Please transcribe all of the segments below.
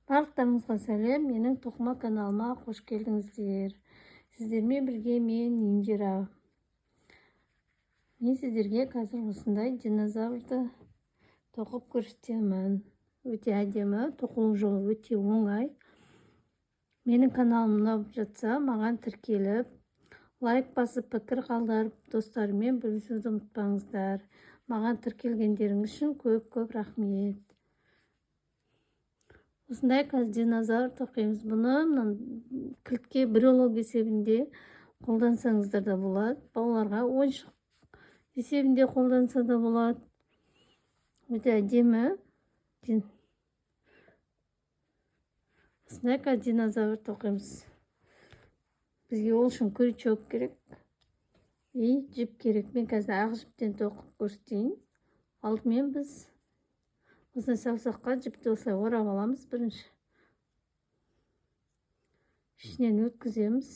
Барлықтарыңызға сәлем, менің тоқыма каналыма қош келдіңіздер. Сіздермен бірге мен Индира. Мен сіздерге қазір осындай динозаврды тоқып көрсетемін. Өте әдемі, тоқылу жолы өте оңай. Менің каналым ұнап жатса, маған тіркеліп, лайк басып, пікір қалдырып, достарымен бөлісуді ұмытпаңыздар. Маған тіркелгендеріңіз үшін көп рахмет. Осындай қазір динозавр тоқимыз. Бұны кілтке брелок есебінде қолдансаңыздар да болады. Балаларға ойыншық есебінде қолданса да болады. Өте әдемі. Осындай қазір динозавр тоқимыз. Бізге ол үшін крючок керек. И жіп керек. Мен қазір ақ жіптен тоқып көрсетейін. Алдымен біз осындай саусаққа жіпті осылай орап аламыз бірінші. Ішінен өткіземіз.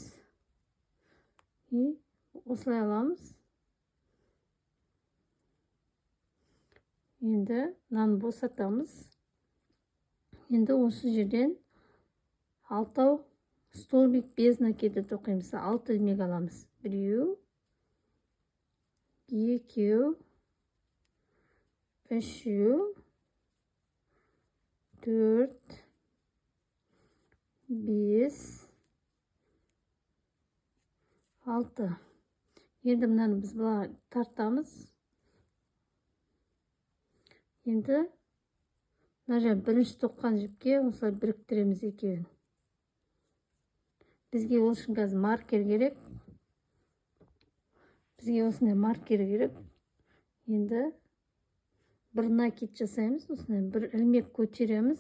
И осылай аламыз. Енді мынаны босатамыз. Енді осы жерден алтау столбик без накиді тоқимыз. 6 ilmek аламыз. 1, 2, 3, 4, 5, 6. Енді мынаны біз бұлай тартамыз. Енді бірінші тоққан жіпке осылай біріктіреміз екеуін. Бізге ол үшін қазір маркер керек. Бізге осындай маркер керек. Енді бір накид жасаймыз. Осындай бір ілмек көтереміз.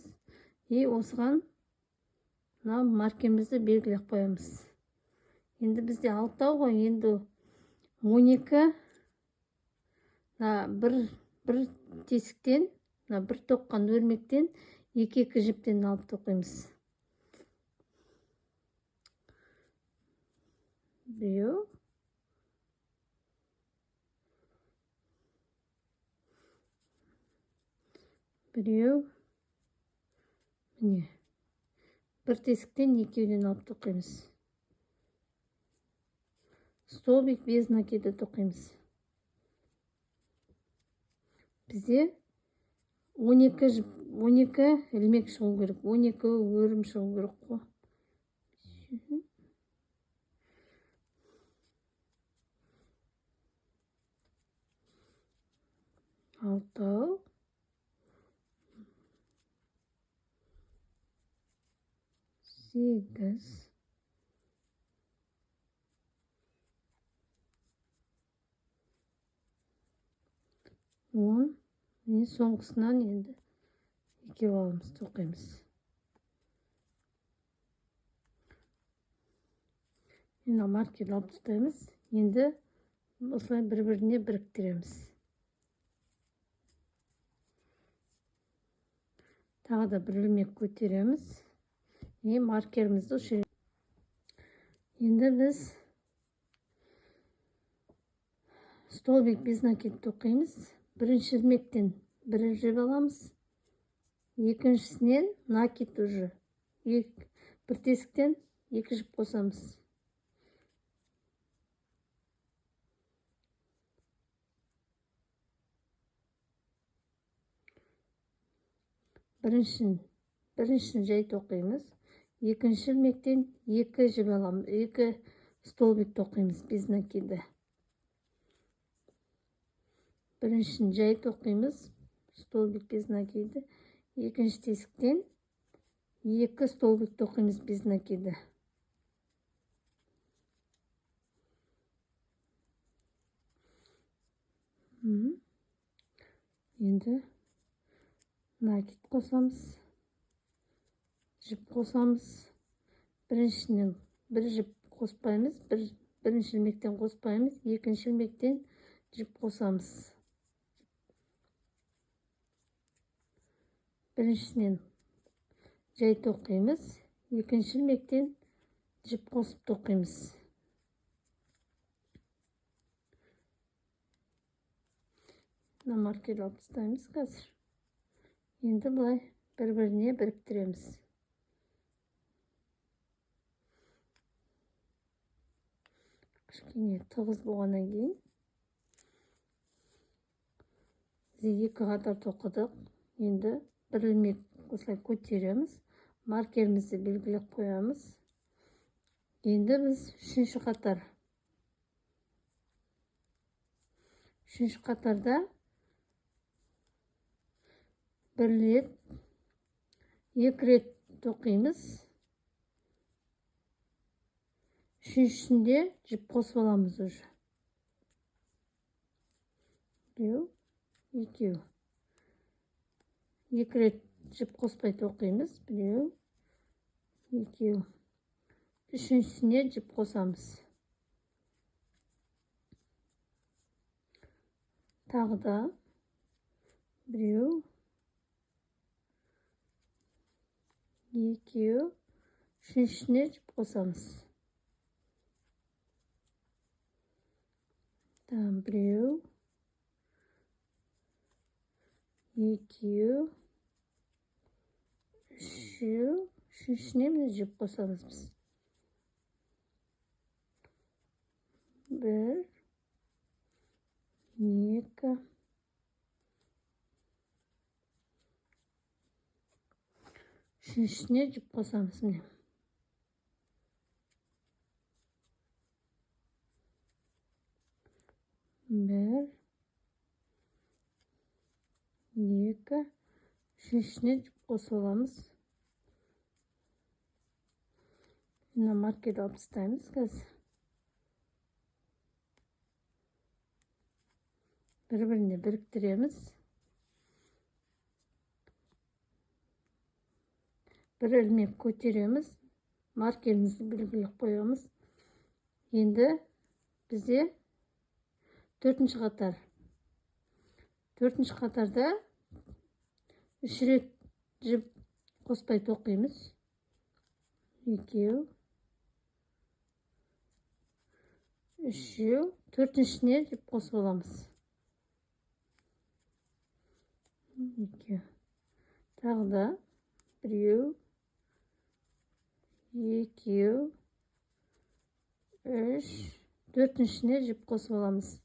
И осыған маркерімізді белгілеп қоямыз. Енді бізде 6 ғой. Енді 12 бір тесіктен, бір тоққан өрмектен 2 жіптен алып тоқимыз. 1, 1, міне. Бір тесіктен 2-ден алып тоқимыз. Столбик без накиді тоқимыз. Бізде 12 ілмек шығу керек. 12 өрім шығу керек қой. Алтау. 8. 10. Мен соңғысынан енді 2 аламыз, тоқимыз. Енді маркер алып тұтаймыз. Енді осылай бір-біріне біріктіреміз. Тағы да бір ілмек көтереміз. И маркерімізді ұшыраймыз. Енді біз столбик без накид тоқимыз. Бірінші ілмектен бір жіп аламыз. Екіншісінен накид уже. Бір тесіктен 2 жіп қосамыз. Біріншісін жай тоқимыз. Екінші ілмектен 2 жіп аламыз. 2 столбик тоқимыз без накиді. Біріншісін жай тоқимыз. Столбик без накиді. Екінші тесіктен 2 столбик тоқимыз без накиді. Енді накид қосамыз. Жіп қосамыз. Біріншінен бір жіп қоспаймыз. Бірінші ілмектен қоспаймыз. Екінші ілмектен жіп қосамыз. Біріншісінен жай тоқимыз. Екінші ілмектен жіп қосып тоқимыз. Маркер алып тастаймыз қазір. Енді бұлай бір-біріне біріктіреміз. кішкене тығыз болғаннан кейін біз 2 қатар тоқыдық. Енді бір ілмек осылай көтереміз. Маркерімізді белгілеп қоямыз. Енді біз үшінші қатар. Үшінші қатарда бір рет, 2 рет тоқимыз. Үшіншісінде жіп қосып аламыз уже. Біреу, екеу. 2 рет жіп қоспай тоқимыз. Біреу, екеу. Үшіншісіне жіп қосамыз. Тағы да біреу, екеу. Үшіншісіне жіп қосамыз. Біреу, екеу, үшеу. Үшіншісіне міне жіп қосамыз біз. Бір, екі. Үшіншісіне жіп қосамыз міне. Бір, екі. Үшіншісіне жіп қосып аламыз. Мына маркерді алып тастаймыз қазір. Бір-біріне біріктіреміз. Бір ілмек көтереміз. Маркерімізді белгілеп қоямыз. Енді бізде 4-ші қатар. 4-ші қатарда 3 рет жіп қоспай тоқимыз. 2, 3, 4-шісіне жіп қосып аламыз. 2. Тағы да 1, 2, 3, 4-шісіне жіп қосып аламыз.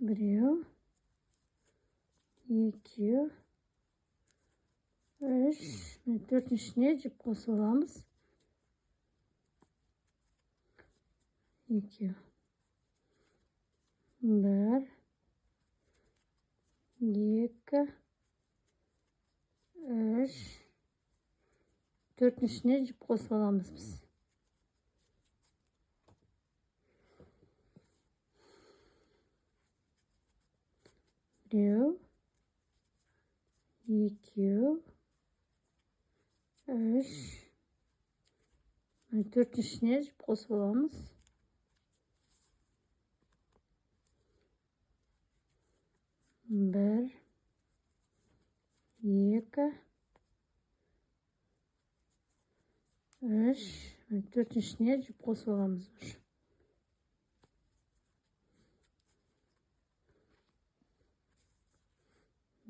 1, 2, 3, 4-шісіне жіп қосып аламыз. 2, 1, 2, 3, 4-шісіне жіп қосып аламыз біз. 1, 2, 3, 4-шісіне жіп қосып аламыз. 1, 2, 3, 4-шісіне жіп қосып аламыз.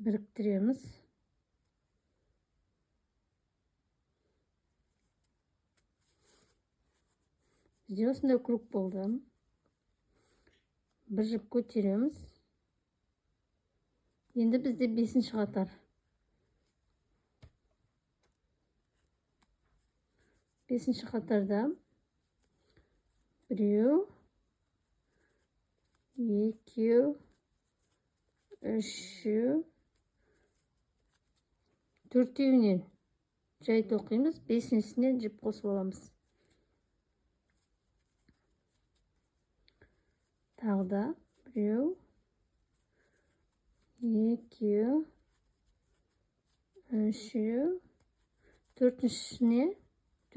Біріктіреміз. Бізде осындай круг болды. Бір жіп көтереміз. Енді бізде 5-ші қатар. 5-ші қатарда 1, 2, 3, 4-еуінен жай тоқимыз. 5-шісінен жіп қосып аламыз. Тағы да 1, 2, 3, 4-шісіне,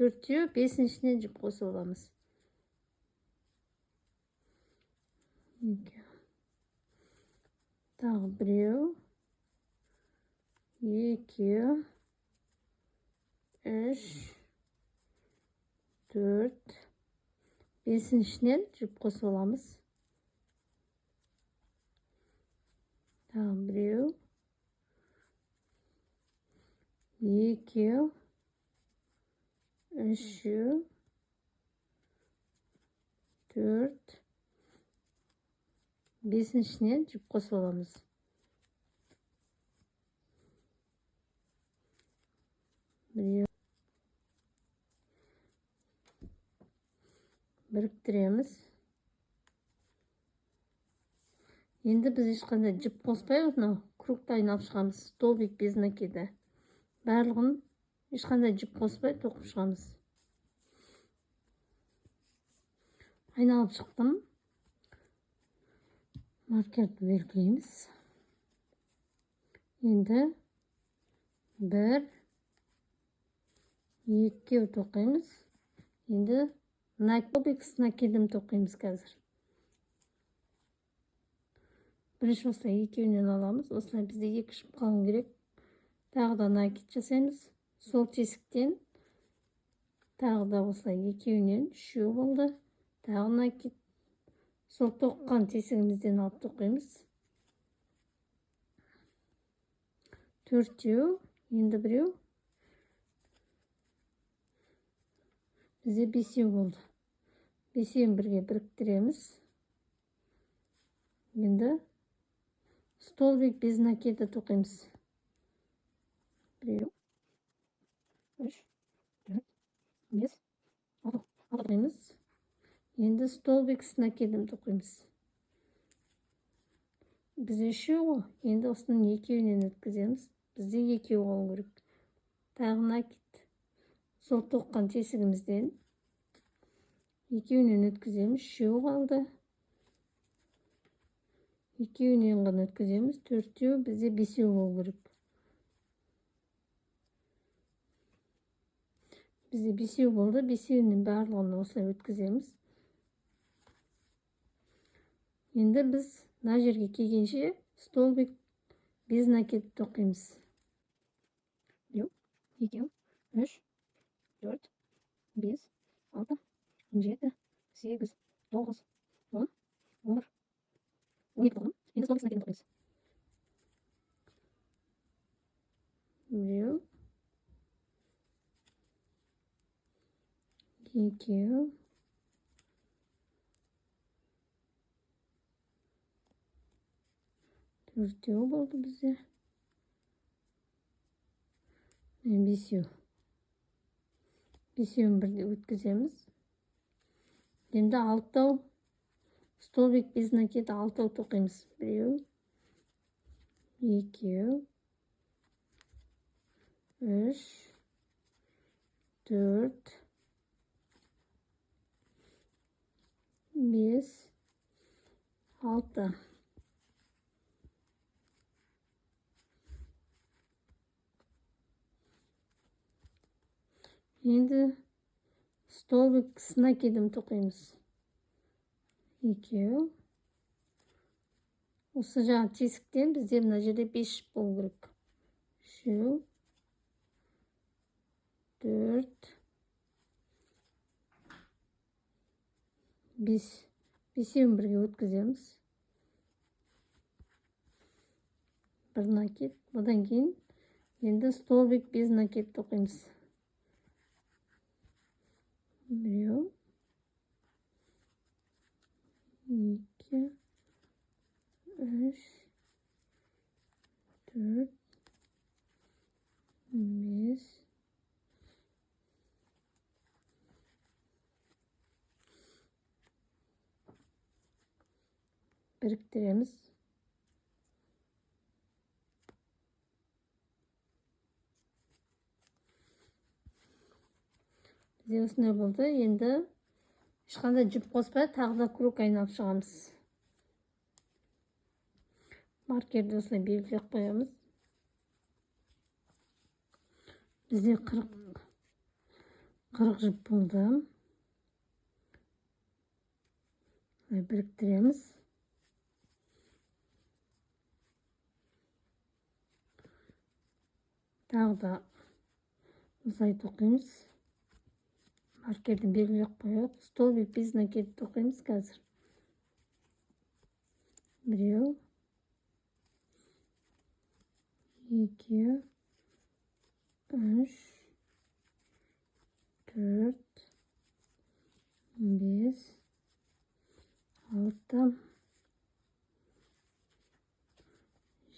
4-еу, 5-шісінен жіп қосып аламыз. 2. Тағы 1, 2, 3, 4, 5-шісінен жіп қосып аламыз. Тағы 1, 2, 3, 4, 5-шіне жіп қосып аламыз. Біріктіреміз. Енді біз ешқандай жіп қоспай, мынау кругты айналып шығамыз. Столбик без накида. Барлығын ешқандай жіп қоспай тоқып шығамыз. Айналып шықтым. Маркерді белгілейміз. Енді 1, 2 тоқимыз. Енді столбик с накидым тоқимыз қазір. Бірінші осылай екеуінен аламыз. Осылай бізде 2 жіп қалу керек. Тағы да накид жасаймыз. Сол тесіктен тағы да осылай екеуінен 3 болды. Тағы накид. Сол тоққан тесігімізден алып тоқимыз. 4, енді 1. Бізде 5 болды. 5-ін бірге біріктіреміз. Енді столбик без накида тоқимыз. 1, 3, 4, 5, 6 тоқимыз. Енді столбик с накидым тоқимыз. Бізде 3 ғой. Енді осының 2-інен өткіземіз. Бізде 2 болу керек. Тағы накид. Сол тоққан тесігімізден 2-інен өткіземіз. 3 қалды. 2-інен ғана өткіземіз. 4, бізде 5 болу керек. Бізде 5 болды. 5-інен барлығын осылай өткіземіз. Енді біз мына жерге келгенше столбик без накид тоқимыз. 1, 2, 3, 4, 5, 6, 7, 8, 9, 10, 11, 12 болған. Енді столбик с накидым тоқимыз. 1, 2, 4 болды бізде. 5. 5-ін бірге өткіземіз. Енді 6 столбик без накида 6 тоқимыз. 1, 2, 3, 4, 5, 6. Енді столбик с накидым тоқимыз. 2. Осы жаңа тесіктен бізде мына жерде 5 жіп болу керек. 3, 4, 5. 5-ін бірге өткіземіз. 1 накид. Одан кейін енді столбик без накид тоқимыз. 1, 2, 3, 4, 5, біріктіреміз. Бізде осындай болды. Енді ешқандай жіп қоспай тағы да круг айналып шығамыз. Маркерді осылай белгілеп қоямыз. Бізде 40 жіп болды. Біріктіреміз. Тағы да осылай тоқимыз. Маркерді белгілеп қояйық. Столбик без накид тоқимыз қазір. 1, 2, 3, 4, 5, 6,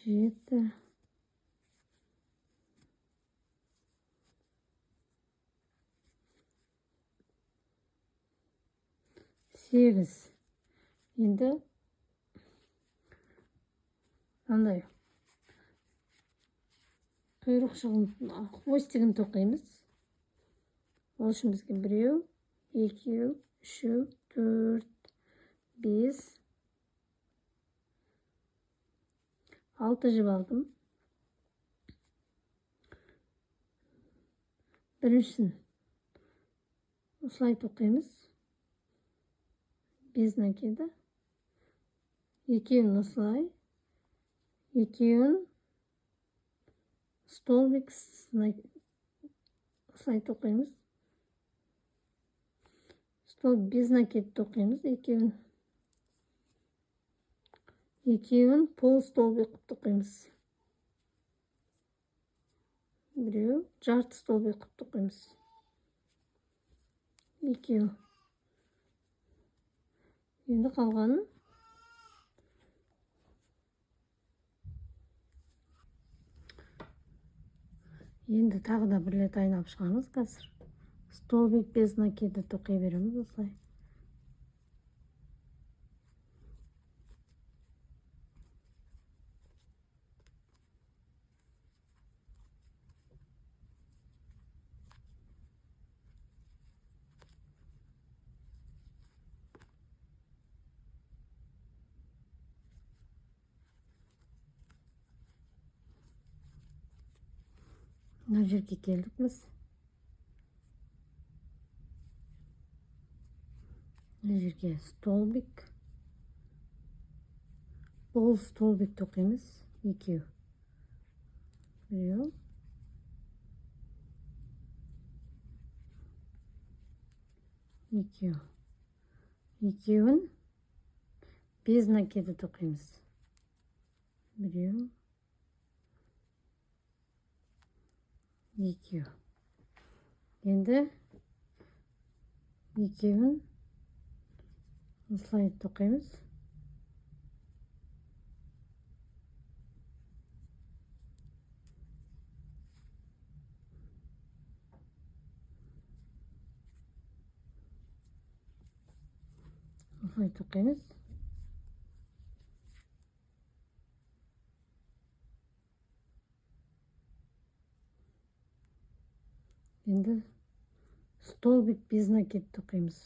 7, 8. Endi андай құйрық хвостигін тоқимыз. Ол үшін бізге 1, 2, 3, 4, 5, 6 жіп алдым. Біріншісін осылай тоқимыз. Без накида. Екеуін осылай. Екеуін столбик осылай тоқимыз. Столбик без накид тоқимыз. Екеуін пол столбик тоқимыз. Біреу жарты столбик тоқимыз. Екеу. Енді қалғанын енді тағы да бір рет айналып шығамыз қазір. Столбик без накида тоқи береміз осылай. Мына жерге келдік біз. Мына жерге столбик. Пол столбик тоқимыз. Екеу. Біреу. Екеу. Екеуін без накида тоқимыз. Біреу. Екеу. Енді екеуін осылай тоқимыз. Осылай тоқимыз. Енді столбик без накид тоқимыз.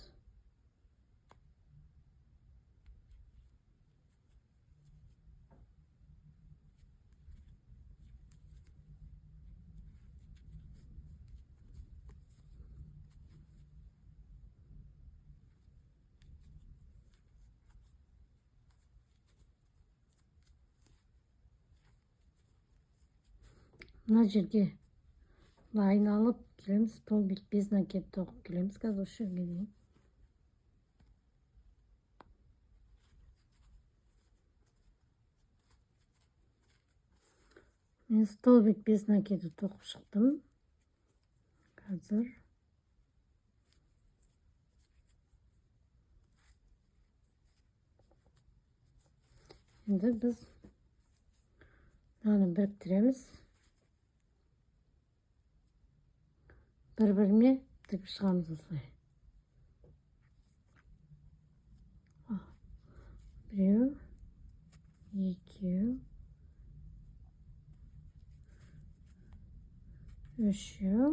Мына жерге айналып келеміз. Столбик без накид тоқып келеміз. Қазір осы жерге дейін. Мен столбик без накида тоқып шықтым. Қазір енді біз мынаны біріктіреміз. Бір-біріне тігіп шығамыз осылай. Біреу, екеу, үшеу,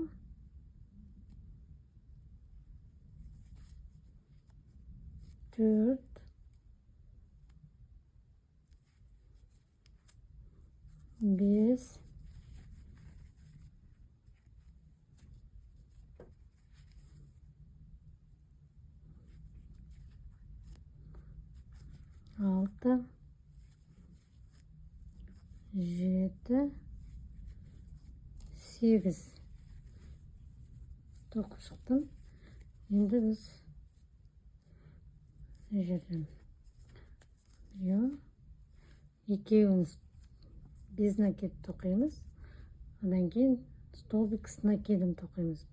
төрт, бес, 6, 7, 8 тоқып шықтым. Енді біз жерден екеуін без накид тоқимыз. Одан кейін столбик с накидом тоқимыз.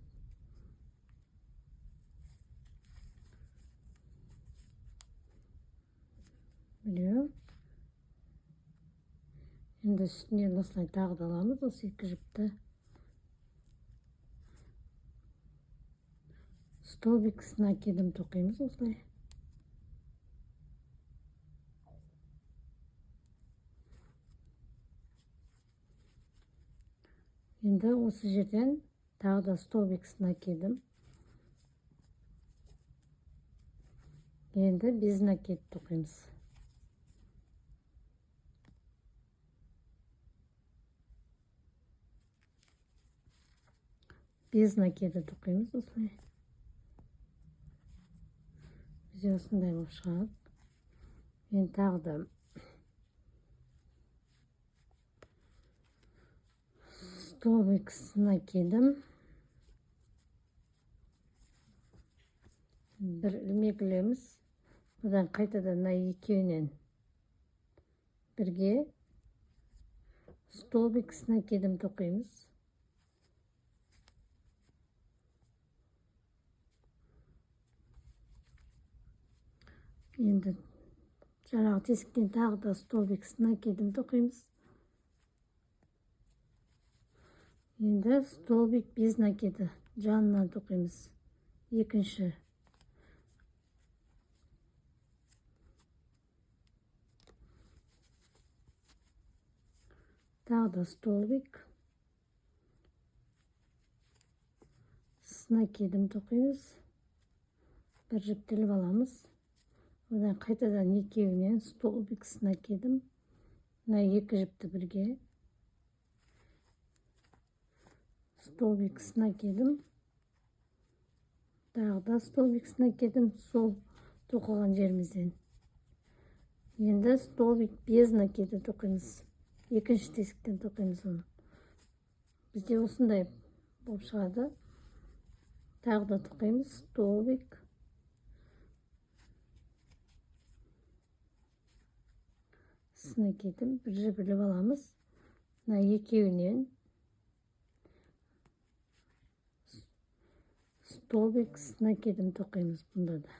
Біреу. Енді үстінен осылай тағы да аламыз, осы екі жіпті. Столбик с накидом тоқимыз осылай. Енді осы жерден тағы да столбик с накидом. Енді без накид тоқимыз. Без накида тоқимыз осылай. Бізде осындай болып шығады. Енді тағы да столбик с накидом. Бір ілмек бұдан қайтадан мына екеуінен бірге столбик с накидом тоқимыз. Енді жаңағы тесіктен тағы да столбик с накидом тоқимыз. Енді столбик без накида жанынан тоқимыз. Екінші. Тағы да столбик с накидом тоқимыз. Бір жіптеліп аламыз. Одан қайтадан екеуінен столбик с накидом. Мына екі жіпті бірге. Столбик с накидом. Тағы да столбик с накидом сол тоқылған жерімізден. Енді столбик без накида тоқимыз. Екінші тесіктен тоқимыз оны. Бізде осындай болып шығады. Тағы да тоқимыз. Столбик с накидом. Бір жібіліп аламыз. Мына екеуінен столбик с накидом тоқимыз бұнда да.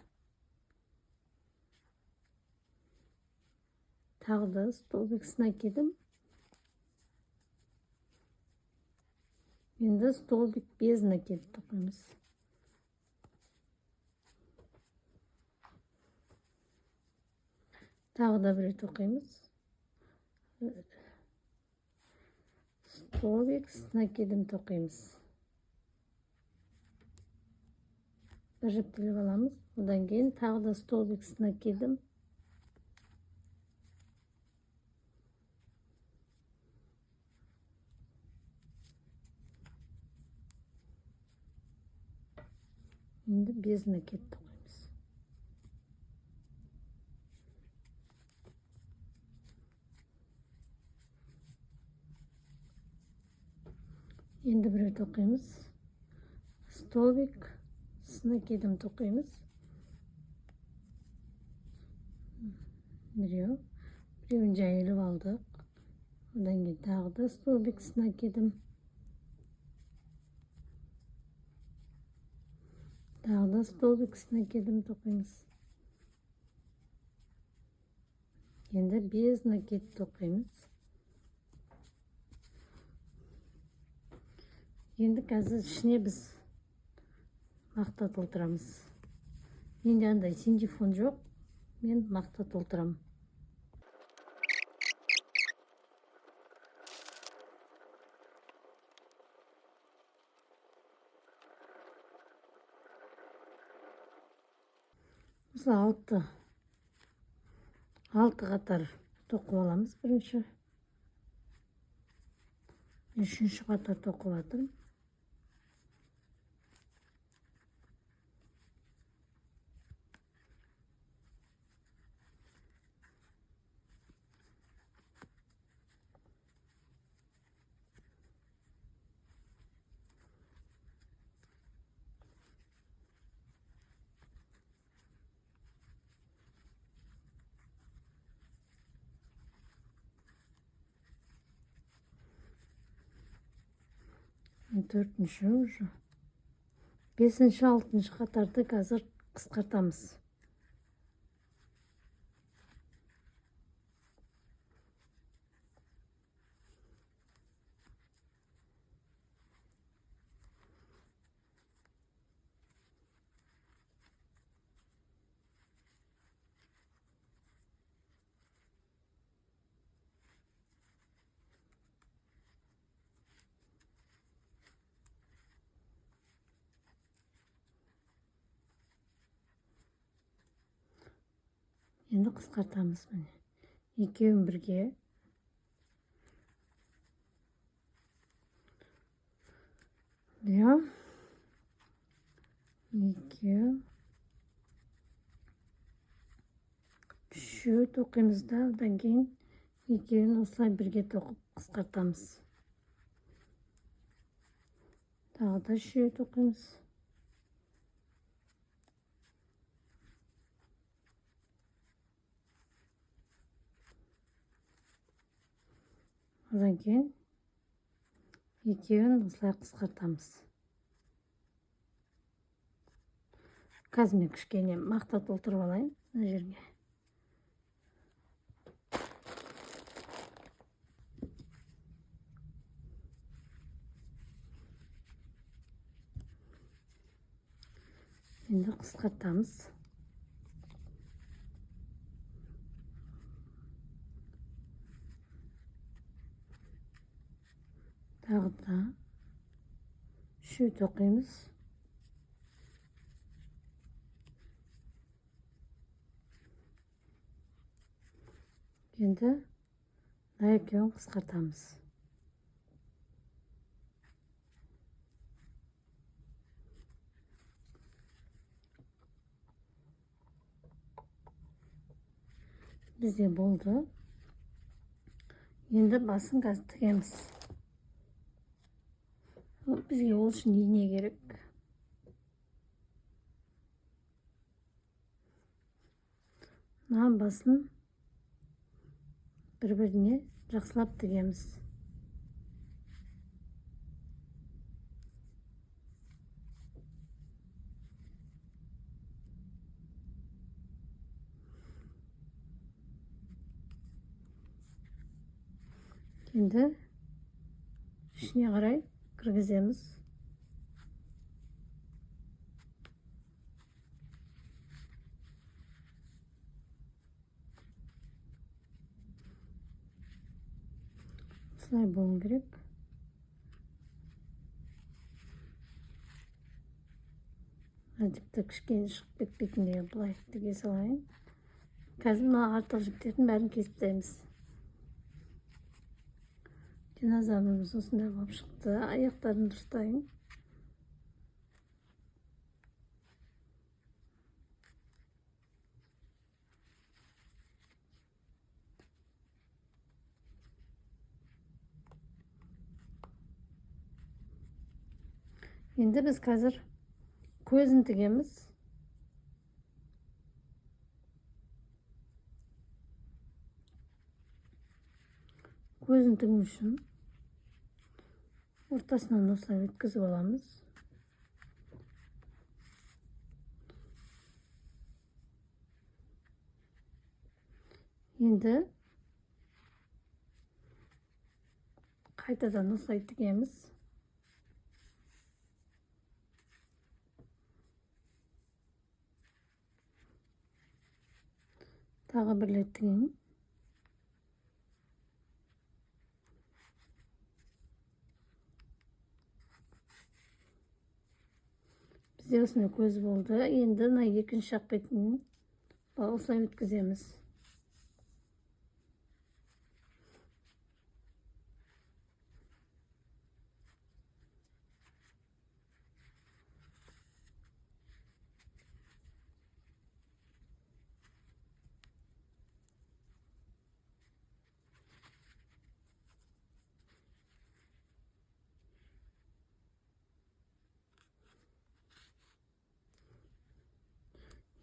Тағы да столбик с накидом. Енді столбик без накида тоқимыз. Тағы да бір тоқимыз. Столбик с накидом тоқимыз. Бір жіптеліп аламыз. Одан кейін тағы да столбик с накидом. Енді без накид тоқимыз. Енді біреу тоқимыз. Столбик с накидом тоқимыз. Біреу. Біреуін жайылып алдық. Одан кейін тағы да столбик с накидом. Тағы да столбик с накидом тоқимыз. Енді без накид тоқимыз. Енді қазір ішіне біз мақта толтырамыз. Менде андай синтефон жоқ. Мен мақта толтырам. Осы алты қатар тоқып аламыз бірінші. Үшінші қатар тоқып атырмын. 4-ші уже. 5-6 қатарды қазір қысқартамыз. Енді қысқартамыз міне. Екеуін бірге. Иә. Екеу. Үшеу тоқимыз да, одан кейін екеуін осылай бірге тоқып қысқартамыз. Тағы да үшеу тоқимыз. Одан кейін екеуін осылай қысқартамыз. Қазір мен кішкене мақта толтырып алайын мына жерге. Енді қысқартамыз. Тағы да үшеу тоқимыз. Енді мына екеуін қысқартамыз. Бізде болды. Енді басын қазір тігеміз. Бізге ол үшін ине керек. Мына басын бір-біріне жақсылап тігеміз. Енді ішіне қарай кіргіземіз. Осылай болу керек. Жіпті кішкене шығып кетпейтіндей былай тіге салайын. Қазір мына артық жіптердің бәрін кесіп тастаймыз. Динозаврымыз осындай болып шықты. Аяқтарын дұрыстайын. Енді біз қазір көзін тігеміз. Көзін тігу үшін ортасынан осылай өткізіп аламыз. Енді қайтадан осылай тігеміз. Тағы бір рет тігейін. Бізде осындай көз болды. Енді мына екінші жақ бетін осылай өткіземіз.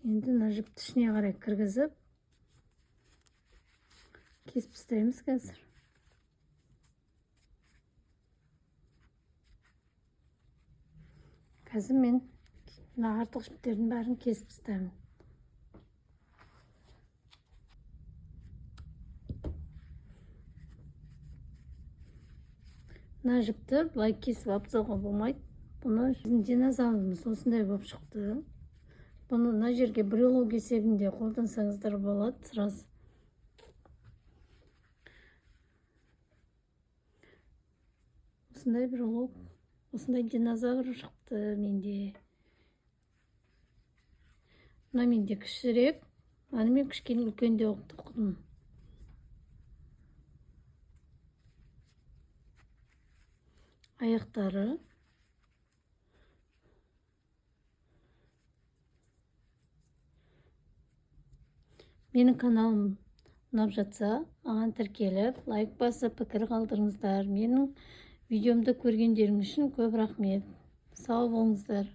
Енді мына жіпті ішіне қарай кіргізіп кесіп тастаймыз қазір. Қазір мен мына артық жіптердің бәрін кесіп тастаймын. Мына жіпті былай кесіп алып тастауға болмайды. Бұны біздің динозаврымыз осындай болып шықты. Бұны мына жерге брелок есебінде қолдансаңыздар болады сразу. Осындай брелок, осындай динозавр шықты менде. Мына менде кішірек, аны мен кішкене үлкенде тоқыдым. Аяқтары. Менің каналым ұнап жатса, маған тіркеліп, лайк басып, пікір қалдырыңыздар. Менің видеомды көргендеріңіз үшін көп рахмет. Сау болыңыздар.